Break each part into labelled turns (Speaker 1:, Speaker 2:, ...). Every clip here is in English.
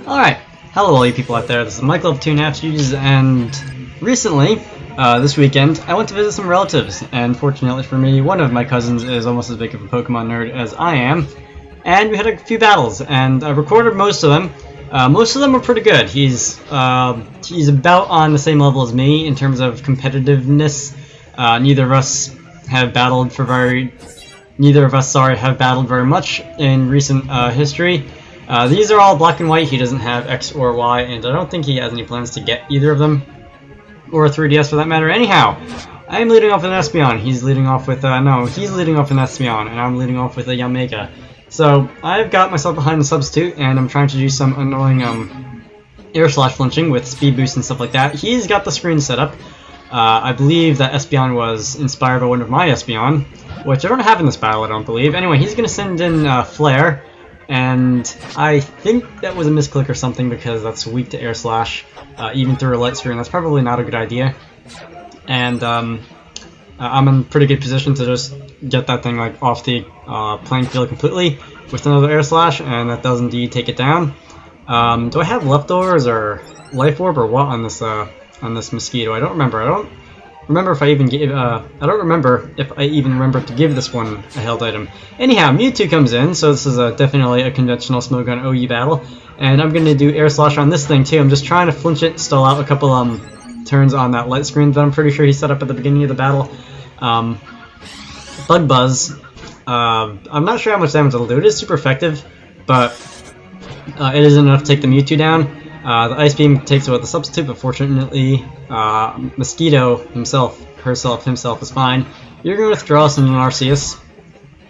Speaker 1: Alright, hello all you people out there, this is Michael of 2.5Gs, and recently, this weekend, I went to visit some relatives, and fortunately for me, one of my cousins is almost as big of a Pokemon nerd as I am, and we had a few battles, and I recorded most of them. Most of them were pretty good. He's about on the same level as me in terms of competitiveness. Neither of us have battled very much in recent history. These are all black and white. He doesn't have X or Y, and I don't think he has any plans to get either of them, or a 3DS for that matter. Anyhow, I am leading off with an Espeon. He's leading off with he's leading off with an Espeon, and I'm leading off with a Yamega. So I've got myself behind the substitute, and I'm trying to do some annoying air slash flinching with speed boost and stuff like that. He's got the screen set up. I believe that Espeon was inspired by one of my Espeon, which I don't have in this battle, I don't believe. Anyway, he's going to send in Flare, and I think that was a misclick or something because that's weak to air slash, even through a light screen. That's probably not a good idea. And I'm in pretty good position to just get that thing like off the playing field completely with another air slash, and that does indeed take it down. Do I have leftovers or life orb or what on this mosquito? I don't remember. I don't remember if I even gave. I don't remember if I even remember to give this one a held item. Anyhow, Mewtwo comes in, so this is definitely a conventional Smogon OU battle, and I'm going to do air slash on this thing too. I'm just trying to flinch it, stall out a couple turns on that light screen that I'm pretty sure he set up at the beginning of the battle. Bug Buzz. I'm not sure how much damage it'll do. It is super effective, but it isn't enough to take the Mewtwo down. The Ice Beam takes away the substitute, but fortunately, Mosquito himself is fine. You're going to withdraw some Arceus.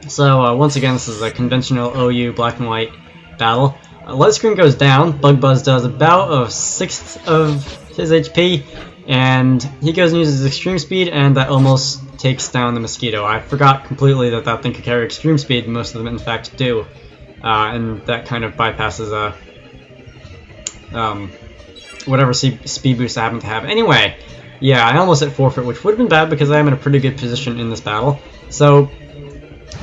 Speaker 1: So once again, this is a conventional OU black and white battle. Light screen goes down. Bug Buzz does about a sixth of his HP, and he goes and uses extreme speed, and that almost takes down the Mosquito. I forgot completely that that thing could carry extreme speed. Most of them, in fact, do, and that kind of bypasses whatever speed boost I happen to have. Anyway, yeah, I almost hit forfeit, which would have been bad because I am in a pretty good position in this battle. So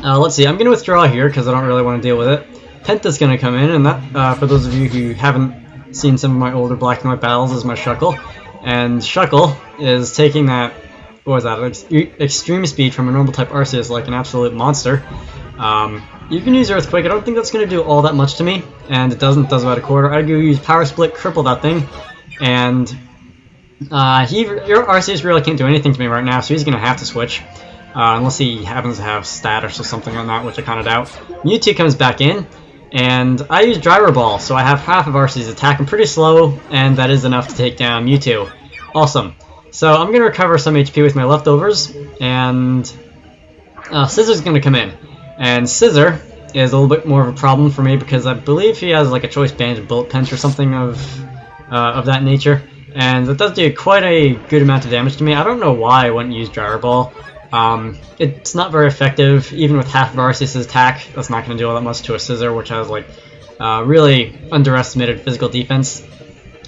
Speaker 1: let's see. I'm going to withdraw here because I don't really want to deal with it. Penta's going to come in, and that, for those of you who haven't seen some of my older black and white battles, is my Shuckle. And Shuckle is taking that, what was that, extreme speed from a normal type Arceus like an absolute monster. You can use Earthquake. I don't think that's going to do all that much to me, and it doesn't. It does about a quarter. I'd go use Power Split, cripple that thing, and your Arceus really can't do anything to me right now, so he's going to have to switch, unless he happens to have status or something on that, which I kind of doubt. Mewtwo comes back in, and I use Gyro Ball, so I have half of Arceus' attack. I'm pretty slow, and that is enough to take down Mewtwo. Awesome. So I'm going to recover some HP with my leftovers, and Scissor's going to come in. And Scissor is a little bit more of a problem for me because I believe he has like a Choice Band, Bullet Punch, or something of that nature, and that does do quite a good amount of damage to me. I don't know why I wouldn't use Gyro Ball. It's not very effective, even with half of Arceus' attack. That's not going to do all that much to a Scissor, which has like really underestimated physical defense.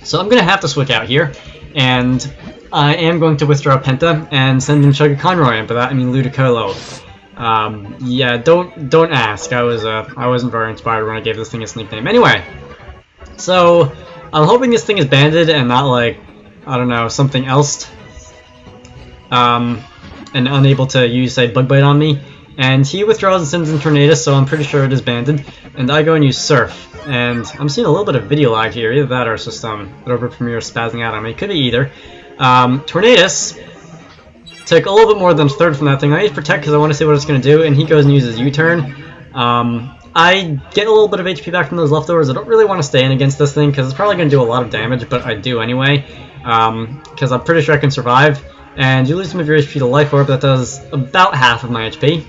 Speaker 1: So I'm going to have to switch out here, and I am going to withdraw Penta and send in Sugar Conroy, and by that I mean Ludicolo. Yeah, don't ask. I wasn't very inspired when I gave this thing its nickname. Anyway, so I'm hoping this thing is banded and not like, I don't know, something else, and unable to use, say, Bug Bite on me. And he withdraws and sends in Tornadus, so I'm pretty sure it is banded. And I go and use Surf. And I'm seeing a little bit of video lag here. Either that or it's just Adobe Premiere spazzing out on me. Could be either. Tornadus took a little bit more than a third from that thing. I use Protect because I want to see what it's going to do, and he goes and uses U-Turn. I get a little bit of HP back from those leftovers. I don't really want to stay in against this thing because it's probably going to do a lot of damage, but I do anyway, because I'm pretty sure I can survive. And you lose some of your HP to Life Orb. That does about half of my HP.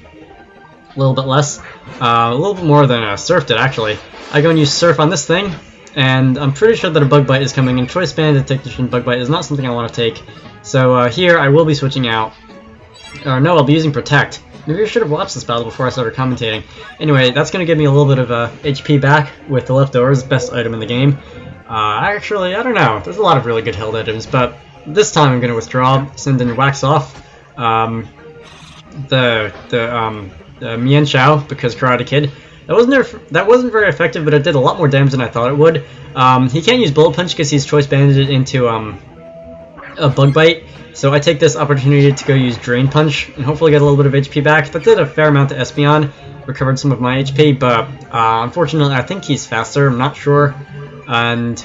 Speaker 1: A little bit less. A little bit more than Surf did, actually. I go and use Surf on this thing, and I'm pretty sure that a Bug Bite is coming in. Choice Band and Technician Bug Bite is not something I want to take. So here I will be switching out. Or no, I'll be using Protect. Maybe I should have watched this battle before I started commentating. Anyway, that's going to give me a little bit of HP back with the leftovers. Best item in the game. Actually, I don't know. There's a lot of really good held items, but this time I'm going to withdraw, send in Wax Off. The Mienshao, because Karate Kid. That wasn't very effective, but it did a lot more damage than I thought it would. He can't use Bullet Punch because he's Choice Banded into a Bug Bite, so I take this opportunity to go use Drain Punch and hopefully get a little bit of HP back. That did a fair amount to Espeon, recovered some of my HP, but unfortunately I think he's faster, I'm not sure, and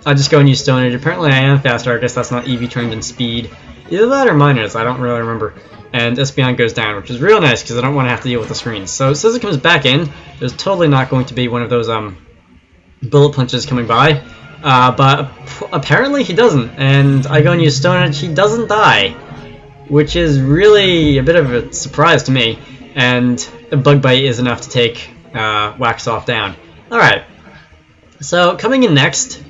Speaker 1: I just go and use Stone Edge. Apparently I am faster, I guess that's not EV trained in speed. Either that or mine is, I don't really remember. And Espeon goes down, which is real nice because I don't want to have to deal with the screens. So Scizor comes back in. There's totally not going to be one of those Bullet Punches coming by. But apparently he doesn't, and I go and use Stone Edge, he doesn't die, which is really a bit of a surprise to me, and a Bug Bite is enough to take Wax Off down. Alright, so coming in next,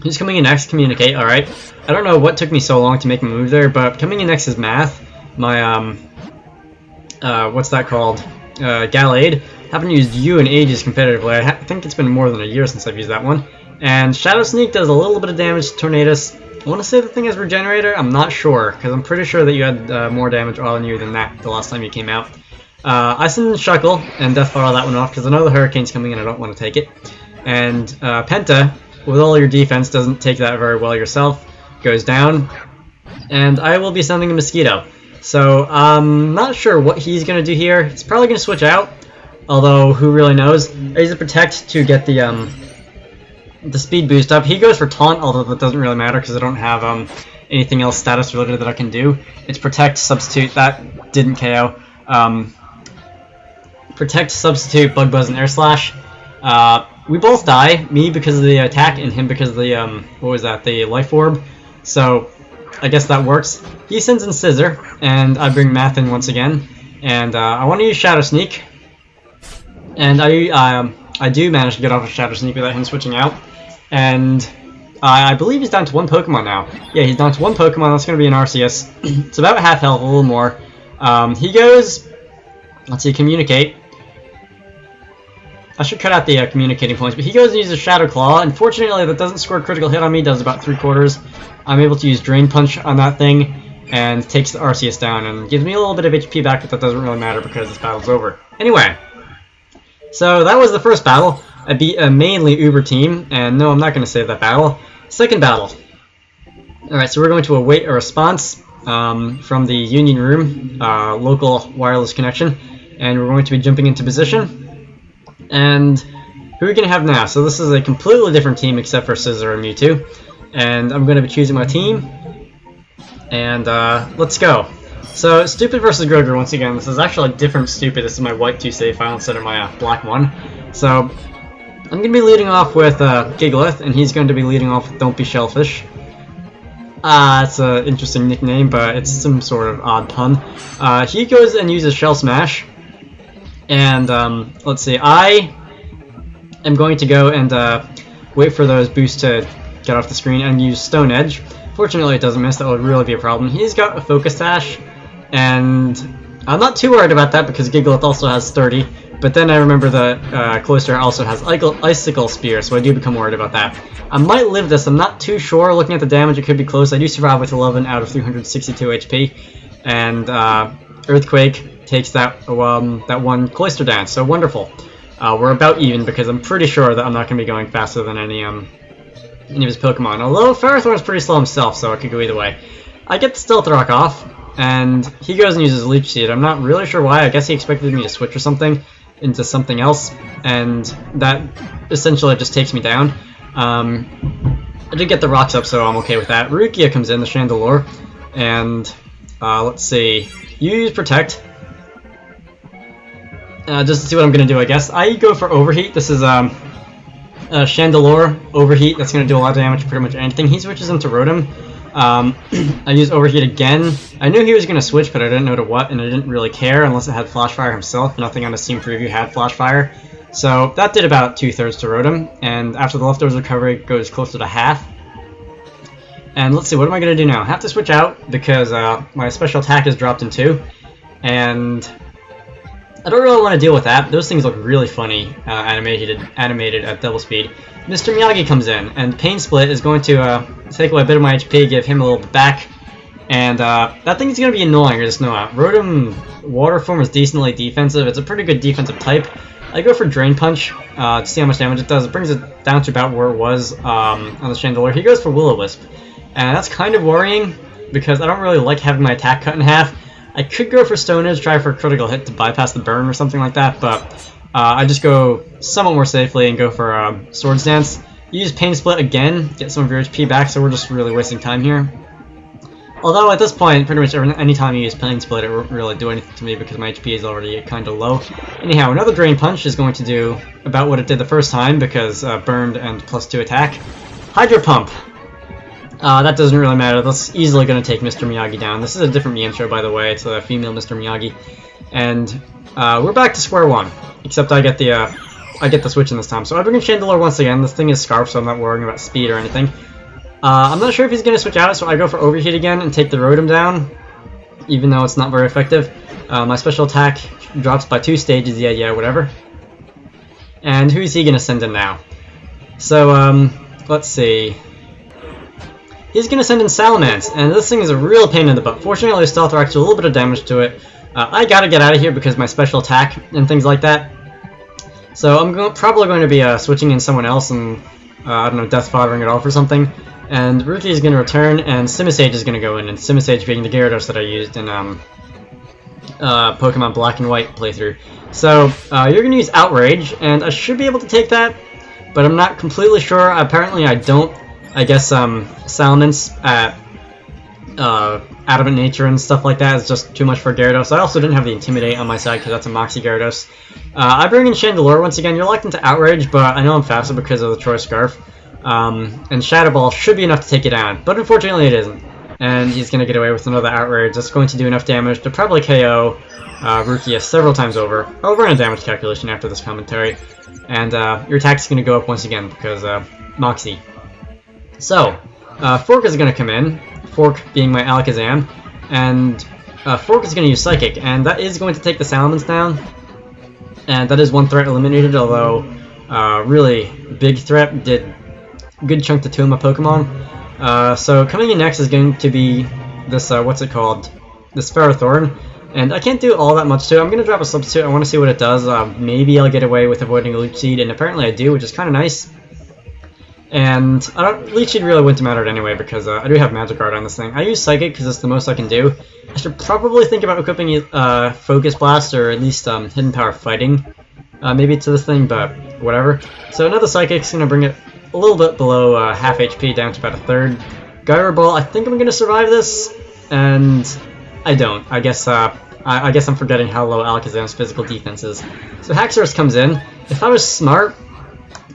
Speaker 1: who's coming in next? Communicate, alright. I don't know what took me so long to make a move there, but coming in next is Math, my, what's that called? Gallade. Haven't used you in ages competitively, I think it's been more than a year since I've used that one. And Shadow Sneak does a little bit of damage to Tornadus. I want to say the thing has Regenerator, I'm not sure, because I'm pretty sure that you had more damage on you than that the last time you came out. I send in Shuckle and Death Bottle that one off, because I know the Hurricane's coming in, I don't want to take it. And Penta, with all your defense, doesn't take that very well yourself, goes down. And I will be sending a Mosquito. So I'm not sure what he's going to do here. He's probably going to switch out, although who really knows. I use a Protect to get the speed boost up. He goes for Taunt, although that doesn't really matter because I don't have anything else status related that I can do. It's Protect, Substitute, that didn't KO. Protect, Substitute, Bug Buzz, and Air Slash. We both die, me because of the attack and him because of the, what was that, the Life Orb. So I guess that works. He sends in Scizor, and I bring Math in once again. And I want to use Shadow Sneak. And I do manage to get off of Shadow Sneak without him switching out. And I believe he's down to one Pokemon now. Yeah, he's down to one Pokemon. That's going to be an Arceus. It's about half health, a little more. He goes... Let's see, Communicate. I should cut out the communicating points, but he goes and uses Shadow Claw. Unfortunately, that doesn't score a critical hit on me. Does about 3/4. I'm able to use Drain Punch on that thing, and takes the Arceus down, and gives me a little bit of HP back, but that doesn't really matter because this battle's over. Anyway, so that was the first battle. I beat a mainly Uber team, and no, I'm not going to save that battle. Second battle. Alright, so we're going to await a response from the Union Room, local wireless connection, and we're going to be jumping into position. And who are we going to have now? So this is a completely different team except for Scizor and Mewtwo, and I'm going to be choosing my team, and let's go. So, Stupid versus Groger once again. This is actually a different Stupid. This is my white 2 save file instead of my black one. So, I'm going to be leading off with Gigalith, and he's going to be leading off with Don't Be Shellfish. It's an interesting nickname, but it's some sort of odd pun. He goes and uses Shell Smash, and let's see, I am going to go and wait for those boosts to get off the screen and use Stone Edge. Fortunately, it doesn't miss. That would really be a problem. He's got a Focus Sash, and I'm not too worried about that because Gigalith also has 30, but then I remember that Cloyster also has Icicle Spear, so I do become worried about that. I might live this, I'm not too sure. Looking at the damage, it could be close. I do survive with 11 out of 362 HP, and Earthquake takes that one Cloyster down, so wonderful. We're about even because I'm pretty sure that I'm not going to be going faster than any of his Pokemon, although Ferrothorn's pretty slow himself, so it could go either way. I get the Stealth Rock off, and he goes and uses Leech Seed. I'm not really sure why. I guess he expected me to switch or something into something else, and that essentially just takes me down. I did get the rocks up, so I'm okay with that. Rukia comes in, the Chandelure, and let's see. You use Protect. Just to see what I'm going to do, I guess. I go for Overheat. This is Chandelure, Overheat. That's going to do a lot of damage to pretty much anything. He switches into Rotom. I use Overheat again. I knew he was going to switch, but I didn't know to what, and I didn't really care unless it had Flash Fire himself. Nothing on the Steam preview had Flash Fire. So that did about 2/3 to Rotom, and after the Leftovers recovery, it goes closer to half. And let's see, what am I going to do now? I have to switch out because my special attack is dropped in 2, and I don't really want to deal with that. Those things look really funny, animated at double speed. Mr. Miyagi comes in, and Pain Split is going to take away a bit of my HP, give him a little bit back, and that thing is going to be annoying, or just know. Rotom Water Form is decently defensive. It's a pretty good defensive type, I go for Drain Punch to see how much damage it does. It brings it down to about where it was on the Chandelier. He goes for Will-O-Wisp, and that's kind of worrying because I don't really like having my attack cut in half. I could go for Stone Edge, try for a critical hit to bypass the burn or something like that, but I just go somewhat more safely and go for Swords Dance. Use Pain Split again, get some of your HP back, so we're just really wasting time here. Although at this point, pretty much any time you use Pain Split, it won't really do anything to me because my HP is already kind of low. Anyhow, another Drain Punch is going to do about what it did the first time because burned and +2 attack. Hydro Pump. That doesn't really matter. That's easily going to take Mr. Miyagi down. This is a different intro, by the way. It's a female Mr. Miyagi. And we're back to square one. Except I get the switch in this time. So I bring in Chandelure once again. This thing is Scarf, so I'm not worrying about speed or anything. I'm not sure if he's going to switch out, so I go for Overheat again and take the Rotom down, even though it's not very effective. My special attack drops by 2 stages, yeah, whatever. And who is he going to send in now? So, let's see. He's going to send in Salamence, and this thing is a real pain in the butt. Fortunately, Stealth Rock's do a little bit of damage to it. I gotta get out of here because my special attack and things like that. So I'm probably going to be switching in someone else and, I don't know, Death Foddering it off or something. And Ruthie is going to return, and Simisage is going to go in, and Simisage being the Gyarados that I used in Pokemon Black and White playthrough. So you're going to use Outrage, and I should be able to take that, but I'm not completely sure. Apparently I don't. I guess Salamence at Adamant Nature and stuff like that is just too much for Gyarados. I also didn't have the Intimidate on my side because that's a Moxie Gyarados. I bring in Chandelure once again. You're locked into Outrage, but I know I'm faster because of the Troy Scarf. And Shadow Ball should be enough to take it down, but unfortunately it isn't. And he's going to get away with another Outrage that's going to do enough damage to probably KO Rukia several times over. I'll run a damage calculation after this commentary. And your attack's going to go up once again because Moxie. So, Fork is going to come in, Fork being my Alakazam, and Fork is going to use Psychic, and that is going to take the Salamence down, and that is one threat eliminated, although really big threat, did a good chunk to 2 of my Pokemon. So coming in next is going to be this, what's it called, this Ferrothorn, and I can't do all that much to it. I'm going to drop a Substitute, I want to see what it does. Maybe I'll get away with avoiding a Leech Seed, and apparently I do, which is kind of nice. And Leech Seed really wouldn't matter anyway because I do have Magic Guard on this thing. I use Psychic because it's the most I can do. I should probably think about equipping Focus Blast or at least Hidden Power Fighting maybe to this thing, but whatever. So another Psychic's going to bring it a little bit below half HP down to about a third. Gyro Ball, I think I'm going to survive this, and I don't. I guess I'm forgetting how low Alakazam's physical defense is. So Haxorus comes in. If I was smart,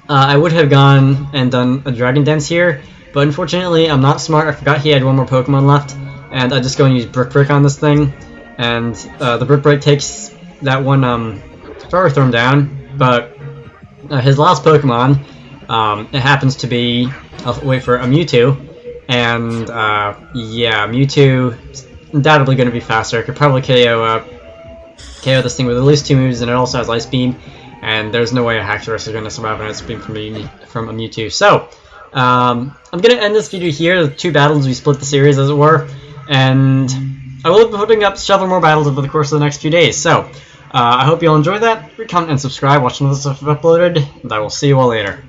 Speaker 1: I would have gone and done a Dragon Dance here, but unfortunately I'm not smart. I forgot he had one more Pokemon left, and I just go and use Brick Break on this thing, and the Brick Break takes that one Ferrothorn down, but his last Pokemon, it happens to be, I'll wait for a Mewtwo, and yeah, Mewtwo is undoubtedly going to be faster. I could probably KO this thing with at least 2 moves, and it also has Ice Beam. And there's no way a Haxorus is going to survive an Ice Beam from a Mewtwo. So, I'm going to end this video here. The 2 battles, we split the series, as it were. And I will be putting up several more battles over the course of the next few days. So, I hope you all enjoyed that. Comment and subscribe, watch another stuff I've uploaded, and I will see you all later.